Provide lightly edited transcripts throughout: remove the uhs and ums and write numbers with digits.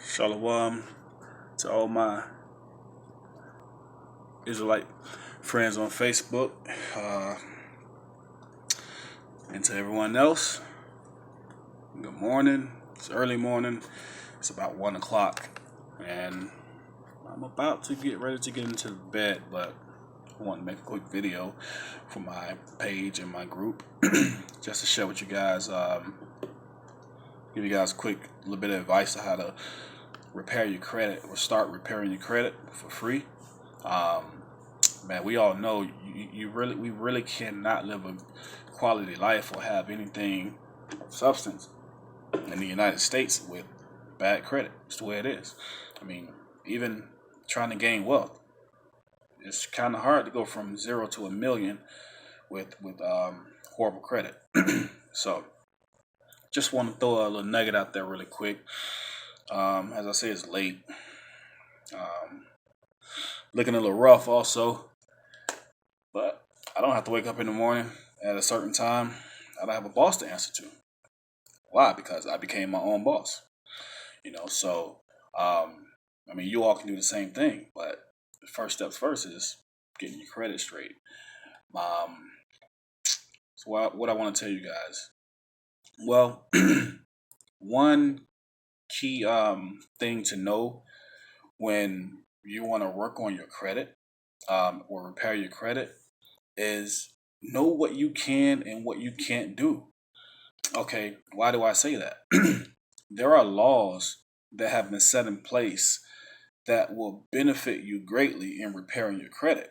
Shalom to all my Israelite friends on Facebook, uh, and to everyone else. Good morning. It's early morning. It's about 1 o'clock, and I'm about to get ready to get into bed, but I want to make a quick video for my page and my group just to share with you guys, give you guys a quick little bit of advice on how to repair your credit or start repairing your credit for free. Man, we all know we really cannot live a quality life or have anything of substance in the United States with bad credit. It's the way it is. I mean, even trying to gain wealth, it's kind of hard to go from 0 to 1 million with horrible credit. So, just want to throw a little nugget out there really quick. As I say, it's late. Looking a little rough also. But I don't have to wake up in the morning at a certain time. I don't have a boss to answer to. Why? Because I became my own boss. So I mean, you all can do the same thing, but the first steps first is getting your credit straight. Um, so what I want to tell you guys. Well, one key thing to know when you want to work on your credit or repair your credit is know what you can and what you can't do. Okay, why do I say that? There are laws that have been set in place that will benefit you greatly in repairing your credit.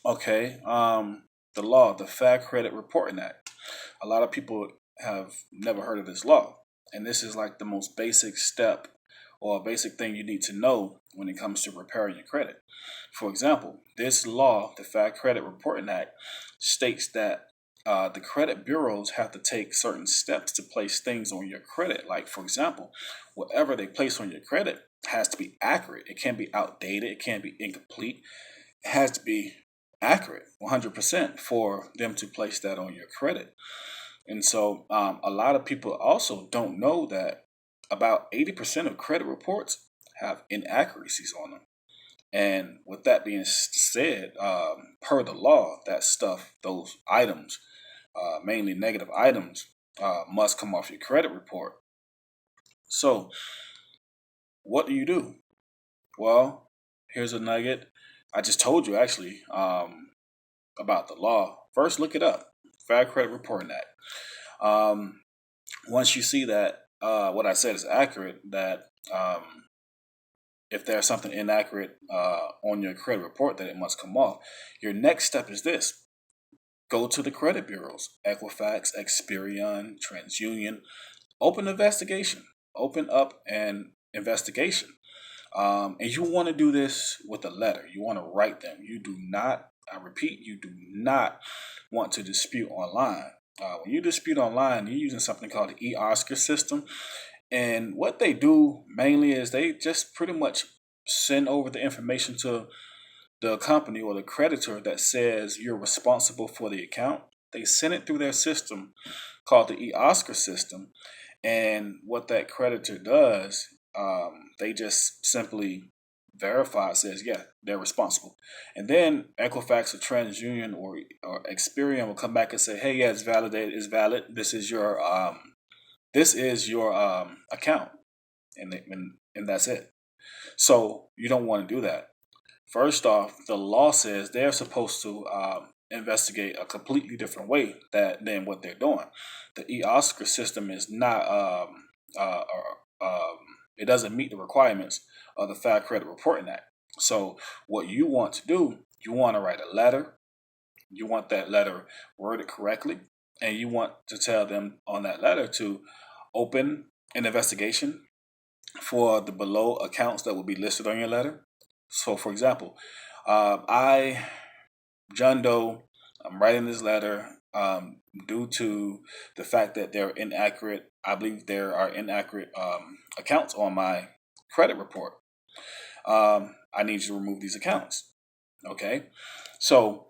Okay, the Fair Credit Reporting Act. A lot of people have never heard of this law, and this is like the most basic step or a basic thing you need to know when it comes to repairing your credit. For example, this law, the Fair Credit Reporting Act, states that the credit bureaus have to take certain steps to place things on your credit. Like, for example, whatever they place on your credit has to be accurate. It can't be outdated. It can't be incomplete. It has to be accurate 100% for them to place that on your credit. And so a lot of people also don't know that about 80% of credit reports have inaccuracies on them. And with that being said, per the law, that stuff, those items, mainly negative items, must come off your credit report. So, what do you do? Well, here's a nugget. I just told you actually about the law. First, look it up. Fair Credit Reporting Act. Once you see that what I said is accurate, that if there's something inaccurate on your credit report, that it must come off. Your next step is this. Go to the credit bureaus, Equifax, Experian, TransUnion. Open investigation. Open up an investigation. And you want to do this with a letter. You want to write them. You do not, I repeat, you do not want to dispute online. When you dispute online, you're using something called the e-Oscar system. And what they do mainly is they just pretty much send over the information to the company or the creditor that says you're responsible for the account. They send it through their system called the e-Oscar system. And what that creditor does, they just simply verify, says, yeah, they're responsible. And then Equifax or TransUnion or Experian will come back and say, hey, yeah, it's validated, it's valid. This is your account, and that's it. So you don't want to do that. First off, the law says they're supposed to investigate a completely different way than what they're doing. The e-Oscar system is not it doesn't meet the requirements of the Fair Credit Reporting Act. So what you want to do, you want to write a letter. You want that letter worded correctly, and you want to tell them on that letter to open an investigation for the below accounts that will be listed on your letter. So, for example, John Doe, I'm writing this letter due to the fact that they're inaccurate. I believe there are inaccurate accounts on my credit report. I need you to remove these accounts. Okay, so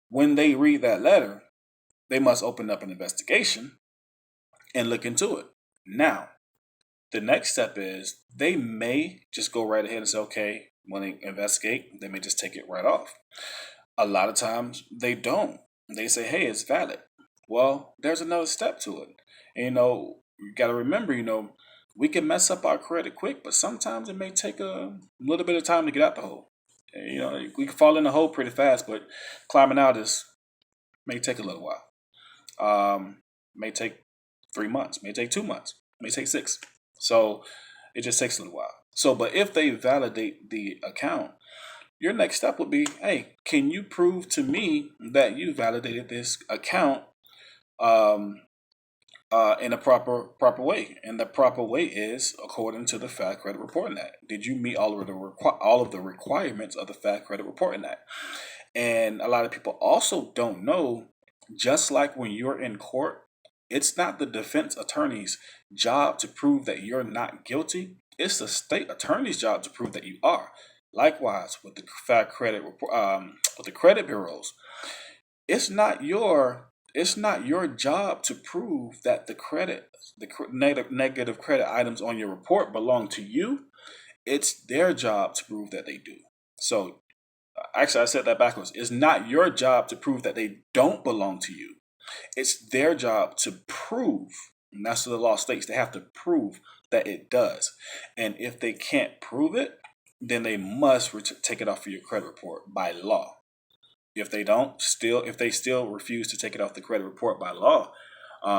when they read that letter, they must open up an investigation and look into it. Now, The next step is they may just go right ahead and say, okay, when they investigate, they may just take it right off. A lot of times they don't. They say, hey, it's valid. Well, there's another step to it. And, you got to remember, we can mess up our credit quick, but sometimes it may take a little bit of time to get out the hole. And, we can fall in the hole pretty fast, but climbing out may take a little while. May take 3 months, may take 2 months, may take 6. So it just takes a little while. So, but if they validate the account, your next step would be, hey, can you prove to me that you validated this account um, in a proper way? And the proper way is according to the Fair Credit Reporting Act. Did you meet all of the requirements of the Fair Credit Reporting Act? And a lot of people also don't know, just like when you're in court, it's not the defense attorney's job to prove that you're not guilty. It's the state attorney's job to prove that you are. Likewise, with the Fair Credit with the credit bureaus, it's not your job to prove that negative credit items on your report belong to you. It's their job to prove that they do. So, actually, I said that backwards. It's not your job to prove that they don't belong to you. It's their job to prove, and that's what the law states. They have to prove that it does. And if they can't prove it, then they must take it off of your credit report by law. If they still refuse to take it off the credit report by law,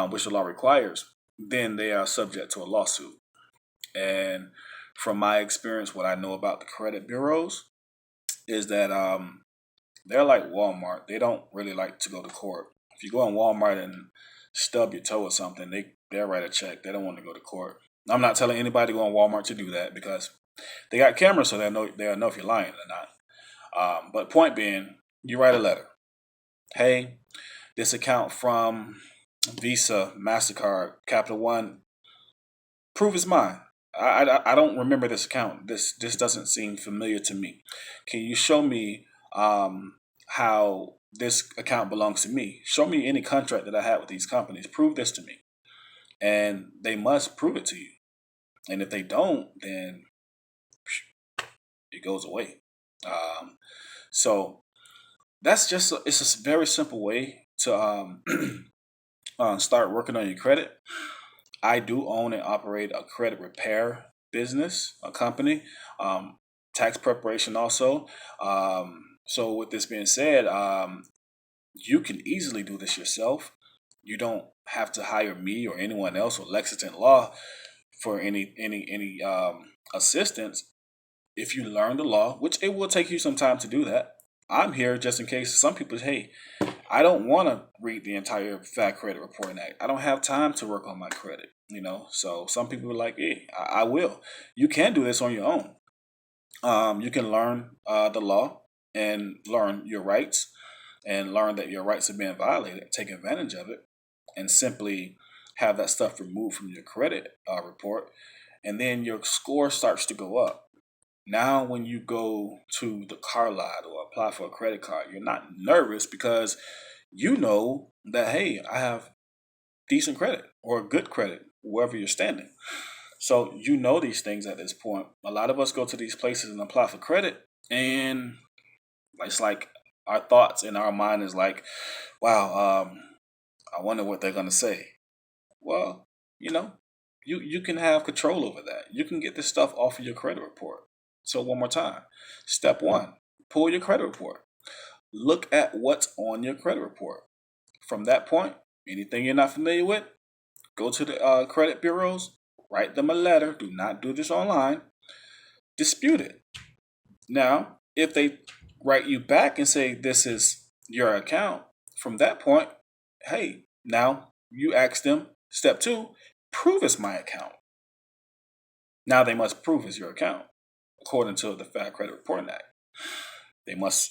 which the law requires, then they are subject to a lawsuit. And from my experience, what I know about the credit bureaus is that they're like Walmart. They don't really like to go to court. If you go in Walmart and stub your toe or something, they'll write a check. They don't want to go to court. I'm not telling anybody to go in Walmart to do that because they got cameras, so they'll know if you're lying or not. But point being, you write a letter. Hey, this account from Visa, MasterCard, Capital One, prove it's mine. I don't remember this account. This doesn't seem familiar to me. Can you show me how this account belongs to me? Show me any contract that I had with these companies. Prove this to me. And they must prove it to you. And if they don't, then it goes away. So that's it's a very simple way to start working on your credit. I do own and operate a credit repair business, a company, tax preparation also. So with this being said, you can easily do this yourself. You don't have to hire me or anyone else or Lexington Law for any assistance. If you learn the law, which it will take you some time to do that, I'm here just in case. Some people say, hey, I don't want to read the entire Fair Credit Reporting Act. I don't have time to work on my credit, So some people are like, hey, I will. You can do this on your own. You can learn the law and learn your rights and learn that your rights are being violated, take advantage of it, and simply have that stuff removed from your credit report. And then your score starts to go up. Now, when you go to the car lot or apply for a credit card, you're not nervous because you know that, hey, I have decent credit or good credit, wherever you're standing. So you know these things at this point. A lot of us go to these places and apply for credit, and it's like our thoughts in our mind is like, wow, I wonder what they're going to say. Well, you can have control over that. You can get this stuff off of your credit report. So one more time. Step 1, pull your credit report. Look at what's on your credit report. From that point, anything you're not familiar with, go to the credit bureaus, write them a letter. Do not do this online. Dispute it. Now, if they write you back and say this is your account, from that point, hey, now you ask them, step 2, prove it's my account. Now they must prove it's your account, according to the Fair Credit Reporting Act. They must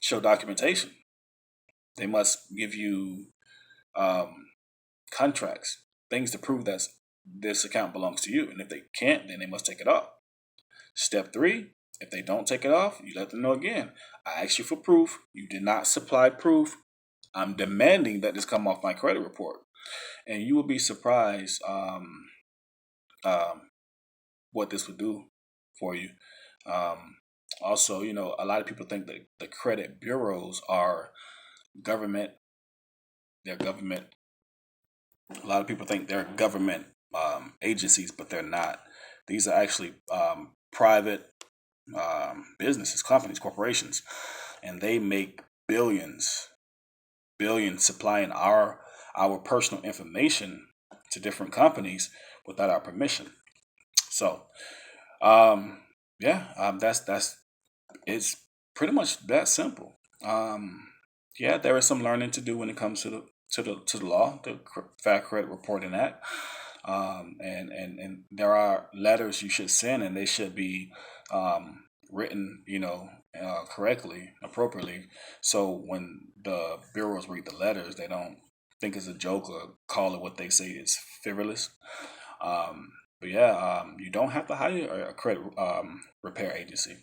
show documentation. They must give you contracts, things to prove that this account belongs to you. And if they can't, then they must take it off. Step 3, if they don't take it off, you let them know again. I asked you for proof. You did not supply proof. I'm demanding that this come off my credit report. And you will be surprised what this would do for you. Also, a lot of people think that the credit bureaus are government. They're government. A lot of people think they're government agencies, but they're not. These are actually private businesses, companies, corporations, and they make billions supplying our personal information to different companies without our permission. So, yeah, that's it's pretty much that simple. Yeah, there is some learning to do when it comes to the law, the Fair Credit Reporting Act, and there are letters you should send, and they should be written, correctly, appropriately. So when the bureaus read the letters, they don't think it's a joke or call it what they say is frivolous. But yeah, you don't have to hire a credit repair agency.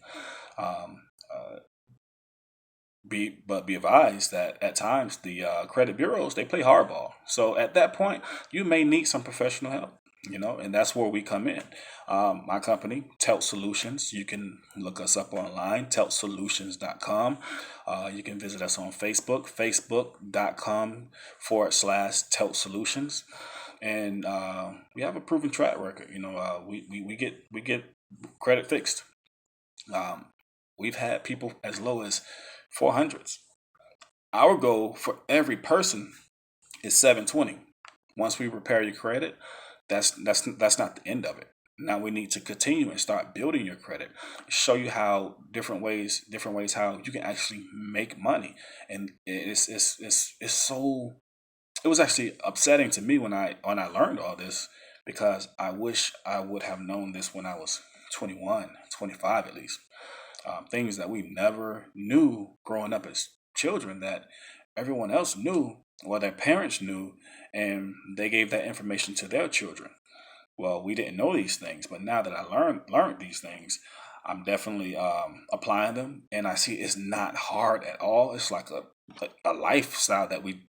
Um, uh, be advised that at times the credit bureaus, they play hardball. So at that point, you may need some professional help. And that's where we come in. My company, Telt Solutions, you can look us up online, teltsolutions.com. You can visit us on Facebook, facebook.com/Telt Solutions. And we have a proven track record. We get credit fixed. Um, we've had people as low as 400s. Our goal for every person is 720. Once we repair your credit, that's not the end of it. Now we need to continue and start building your credit. Show you how different ways how you can actually make money. And it's so, it was actually upsetting to me when I learned all this, because I wish I would have known this when I was 21, 25 at least. Things that we never knew growing up as children that everyone else knew, or their parents knew, and they gave that information to their children. Well, we didn't know these things, but now that I learned these things, I'm definitely applying them, and I see it's not hard at all. It's like a lifestyle that we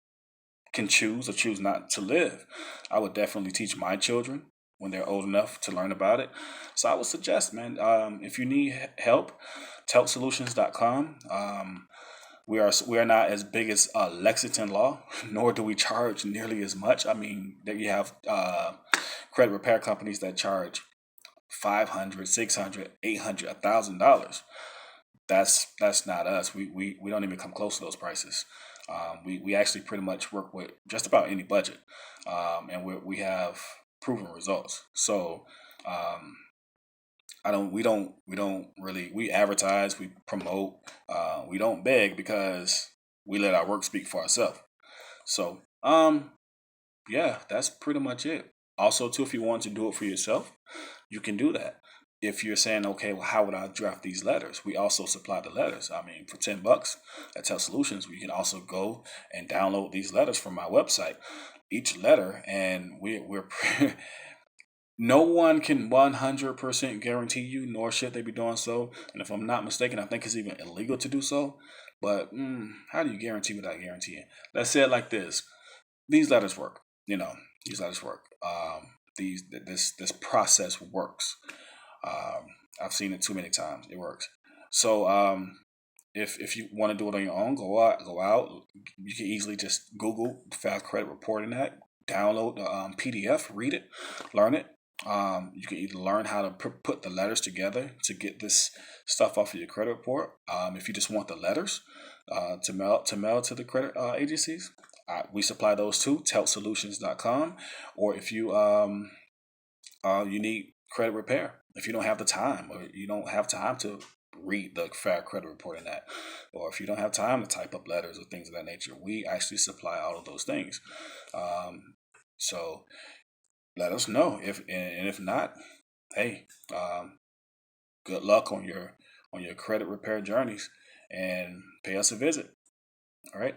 can choose or choose not to live. I would definitely teach my children when they're old enough to learn about it. So I would suggest, man, if you need help, teltsolutions.com. We are not as big as Lexington Law, nor do we charge nearly as much. I mean, there you have credit repair companies that charge $500, $600, $800, $1,000. That's not us. We don't even come close to those prices. We actually pretty much work with just about any budget, and we have proven results. So we don't really, we advertise, we promote, we don't beg, because we let our work speak for ourselves. So yeah, that's pretty much it. Also, too, if you want to do it for yourself, you can do that. If you're saying, okay, well, how would I draft these letters? We also supply the letters. I mean, for $10 at Telt Solutions, we can also go and download these letters from my website. Each letter, and we're no one can 100% guarantee you, nor should they be doing so. And if I'm not mistaken, I think it's even illegal to do so. But how do you guarantee without guaranteeing? Let's say it like this: these letters work. These letters work. This process works. I've seen it too many times. It works. So if you want to do it on your own, go out. You can easily just Google Fast Credit Reporting Act, download the PDF, read it, learn it. You can either learn how to put the letters together to get this stuff off of your credit report. If you just want the letters to mail to the credit agencies, we supply those too. Teltsolutions.com. Or if you need credit repair, if you don't have the time, or you don't have time to read the Fair Credit Reporting Act, or if you don't have time to type up letters or things of that nature, we actually supply all of those things. So let us know. If not, hey, good luck on your credit repair journeys, and pay us a visit. All right.